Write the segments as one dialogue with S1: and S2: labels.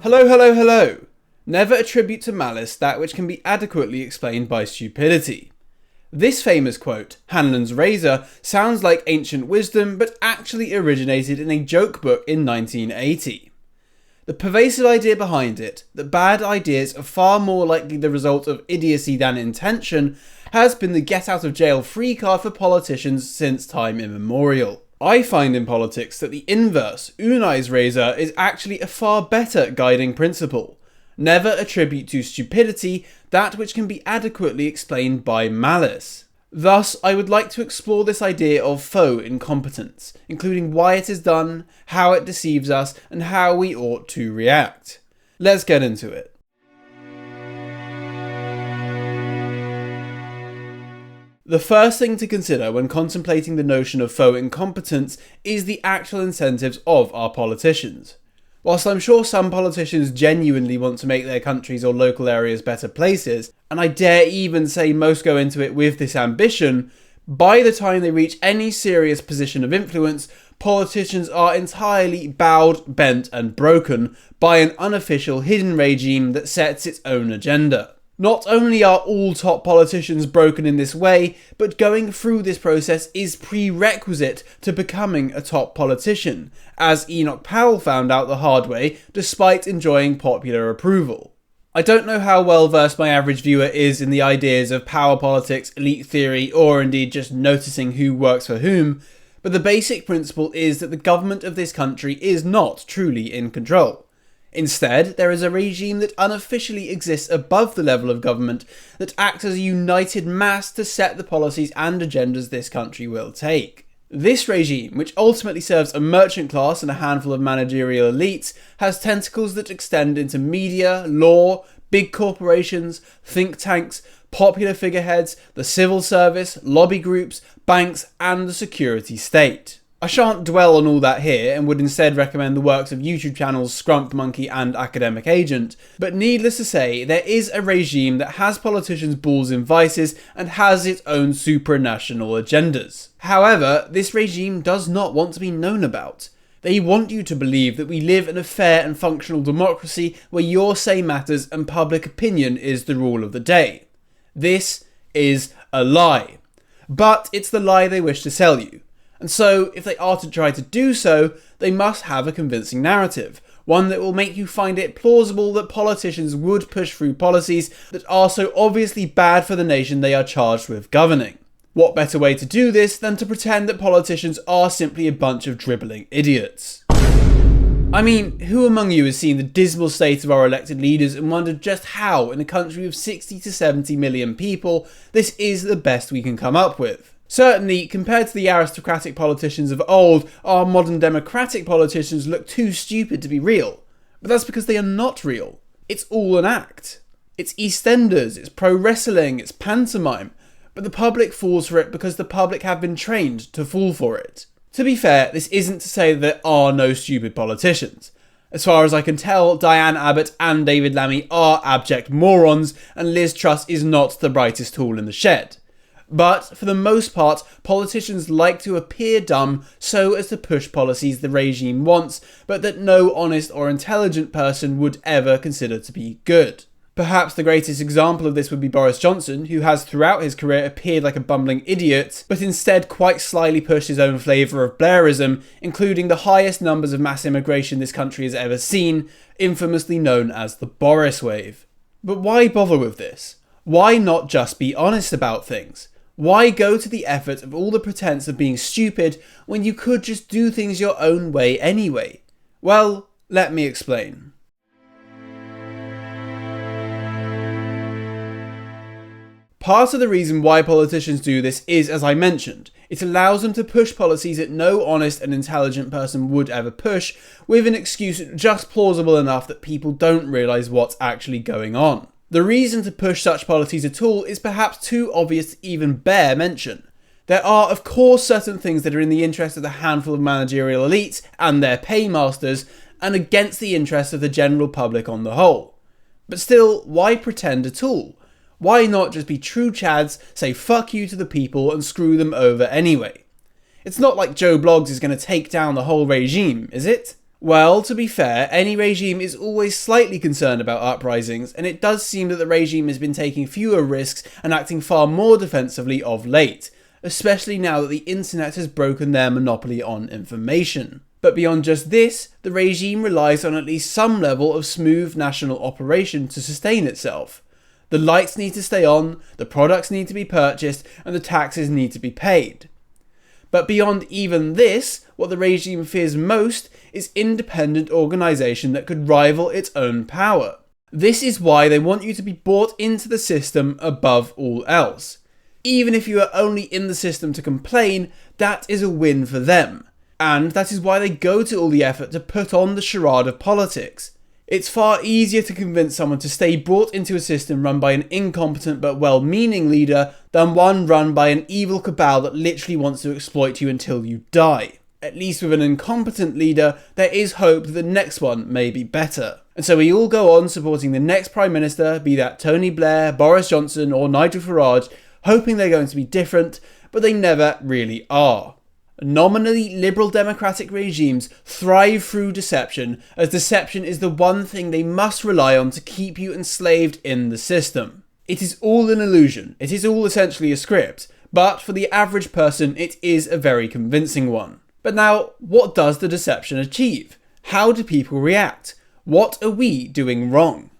S1: Hello, hello, hello! Never attribute to malice that which can be adequately explained by stupidity. This famous quote, Hanlon's razor, sounds like ancient wisdom, but actually originated in a joke book in 1980. The pervasive idea behind it, that bad ideas are far more likely the result of idiocy than intention, has been the get-out-of-jail-free card for politicians since time immemorial. I find in politics that the inverse, Unai's razor, is actually a far better guiding principle. Never attribute to stupidity that which can be adequately explained by malice. Thus, I would like to explore this idea of faux incompetence, including why it is done, how it deceives us, and how we ought to react. Let's get into it. The first thing to consider when contemplating the notion of faux incompetence is the actual incentives of our politicians. Whilst I'm sure some politicians genuinely want to make their countries or local areas better places, and I dare even say most go into it with this ambition, by the time they reach any serious position of influence, politicians are entirely bowed, bent and broken by an unofficial hidden regime that sets its own agenda. Not only are all top politicians broken in this way, but going through this process is prerequisite to becoming a top politician, as Enoch Powell found out the hard way despite enjoying popular approval. I don't know how well versed my average viewer is in the ideas of power politics, elite theory, or indeed just noticing who works for whom, but the basic principle is that the government of this country is not truly in control. Instead, there is a regime that unofficially exists above the level of government that acts as a united mass to set the policies and agendas this country will take. This regime, which ultimately serves a merchant class and a handful of managerial elites, has tentacles that extend into media, law, big corporations, think tanks, popular figureheads, the civil service, lobby groups, banks, and the security state. I shan't dwell on all that here and would instead recommend the works of YouTube channels Scrump Monkey and Academic Agent, but needless to say, there is a regime that has politicians' balls in vices and has its own supranational agendas. However, this regime does not want to be known about. They want you to believe that we live in a fair and functional democracy where your say matters and public opinion is the rule of the day. This is a lie. But it's the lie they wish to sell you. And so, if they are to try to do so, they must have a convincing narrative, one that will make you find it plausible that politicians would push through policies that are so obviously bad for the nation they are charged with governing. What better way to do this than to pretend that politicians are simply a bunch of dribbling idiots? I mean, who among you has seen the dismal state of our elected leaders and wondered just how, in a country of 60 to 70 million people, this is the best we can come up with? Certainly, compared to the aristocratic politicians of old, our modern democratic politicians look too stupid to be real. But that's because they are not real. It's all an act. It's EastEnders, it's pro wrestling, it's pantomime. But the public falls for it because the public have been trained to fall for it. To be fair, this isn't to say that there are no stupid politicians. As far as I can tell, Diane Abbott and David Lammy are abject morons, and Liz Truss is not the brightest tool in the shed. But, for the most part, politicians like to appear dumb so as to push policies the regime wants, but that no honest or intelligent person would ever consider to be good. Perhaps the greatest example of this would be Boris Johnson, who has throughout his career appeared like a bumbling idiot, but instead quite slyly pushed his own flavour of Blairism, including the highest numbers of mass immigration this country has ever seen, infamously known as the Boris Wave. But why bother with this? Why not just be honest about things? Why go to the effort of all the pretense of being stupid when you could just do things your own way anyway? Well, let me explain. Part of the reason why politicians do this is, as I mentioned, it allows them to push policies that no honest and intelligent person would ever push, with an excuse just plausible enough that people don't realise what's actually going on. The reason to push such policies at all is perhaps too obvious to even bear mention. There are, of course, certain things that are in the interest of the handful of managerial elites and their paymasters, and against the interests of the general public on the whole. But still, why pretend at all? Why not just be true chads, say fuck you to the people and screw them over anyway? It's not like Joe Bloggs is going to take down the whole regime, is it? Well, to be fair, any regime is always slightly concerned about uprisings, and it does seem that the regime has been taking fewer risks and acting far more defensively of late, especially now that the internet has broken their monopoly on information. But beyond just this, the regime relies on at least some level of smooth national operation to sustain itself. The lights need to stay on, the products need to be purchased, and the taxes need to be paid. But beyond even this, what the regime fears most is independent organisation that could rival its own power. This is why they want you to be bought into the system above all else. Even if you are only in the system to complain, that is a win for them. And that is why they go to all the effort to put on the charade of politics. It's far easier to convince someone to stay brought into a system run by an incompetent but well-meaning leader than one run by an evil cabal that literally wants to exploit you until you die. At least with an incompetent leader, there is hope that the next one may be better. And so we all go on supporting the next Prime Minister, be that Tony Blair, Boris Johnson or Nigel Farage, hoping they're going to be different, but they never really are. Nominally liberal democratic regimes thrive through deception, as deception is the one thing they must rely on to keep you enslaved in the system. It is all an illusion, it is all essentially a script, but for the average person it is a very convincing one. But now, what does the deception achieve? How do people react? What are we doing wrong?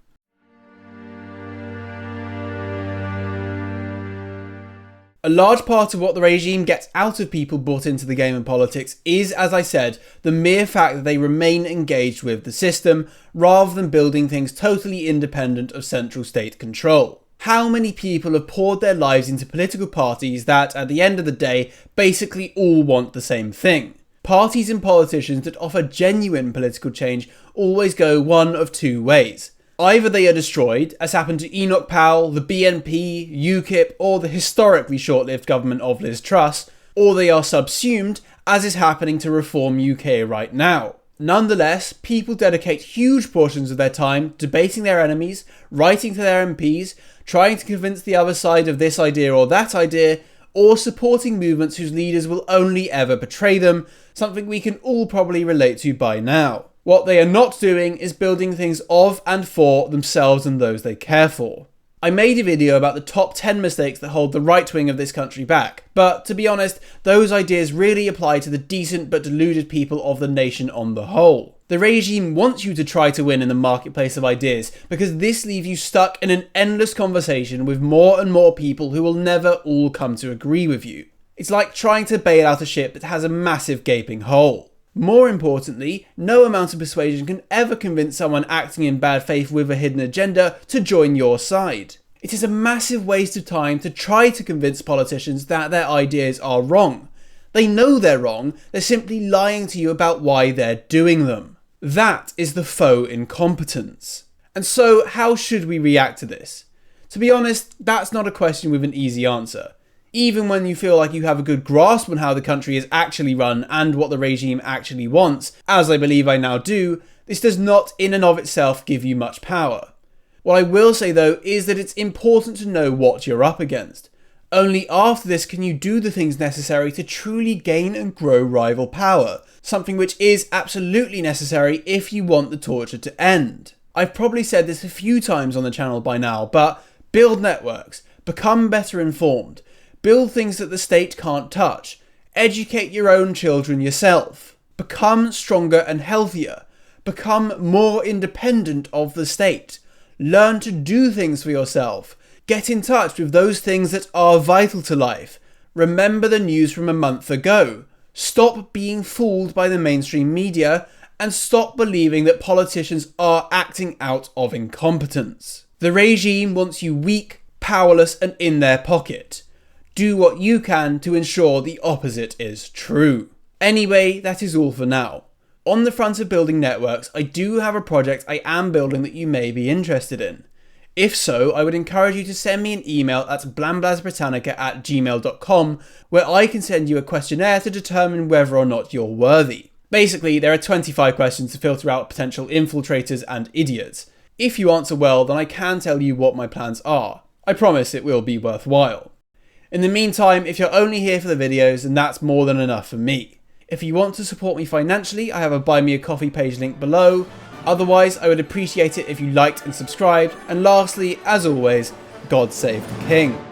S1: A large part of what the regime gets out of people brought into the game of politics is, as I said, the mere fact that they remain engaged with the system, rather than building things totally independent of central state control. How many people have poured their lives into political parties that, at the end of the day, basically all want the same thing? Parties and politicians that offer genuine political change always go one of two ways. Either they are destroyed, as happened to Enoch Powell, the BNP, UKIP, or the historically short-lived government of Liz Truss, or they are subsumed, as is happening to Reform UK right now. Nonetheless, people dedicate huge portions of their time debating their enemies, writing to their MPs, trying to convince the other side of this idea or that idea, or supporting movements whose leaders will only ever betray them, something we can all probably relate to by now. What they are not doing is building things of and for themselves and those they care for. I made a video about the top 10 mistakes that hold the right wing of this country back, but to be honest, those ideas really apply to the decent but deluded people of the nation on the whole. The regime wants you to try to win in the marketplace of ideas, because this leaves you stuck in an endless conversation with more and more people who will never all come to agree with you. It's like trying to bail out a ship that has a massive gaping hole. More importantly, no amount of persuasion can ever convince someone acting in bad faith with a hidden agenda to join your side. It is a massive waste of time to try to convince politicians that their ideas are wrong. They know they're wrong, they're simply lying to you about why they're doing them. That is the faux incompetence. And so, how should we react to this? To be honest, that's not a question with an easy answer. Even when you feel like you have a good grasp on how the country is actually run and what the regime actually wants, as I believe I now do, this does not in and of itself give you much power. What I will say though is that it's important to know what you're up against. Only after this can you do the things necessary to truly gain and grow rival power, something which is absolutely necessary if you want the torture to end. I've probably said this a few times on the channel by now, but build networks, become better informed, build things that the state can't touch. Educate your own children yourself. Become stronger and healthier. Become more independent of the state. Learn to do things for yourself. Get in touch with those things that are vital to life. Remember the news from a month ago. Stop being fooled by the mainstream media and stop believing that politicians are acting out of incompetence. The regime wants you weak, powerless and in their pocket. Do what you can to ensure the opposite is true. Anyway, that is all for now. On the front of building networks, I do have a project I am building that you may be interested in. If so, I would encourage you to send me an email at blamblasbritannica@gmail.com, where I can send you a questionnaire to determine whether or not you're worthy. Basically, there are 25 questions to filter out potential infiltrators and idiots. If you answer well, then I can tell you what my plans are. I promise it will be worthwhile. In the meantime, if you're only here for the videos, then that's more than enough for me. If you want to support me financially, I have a Buy Me a Coffee page link below. Otherwise, I would appreciate it if you liked and subscribed. And lastly, as always, God save the King.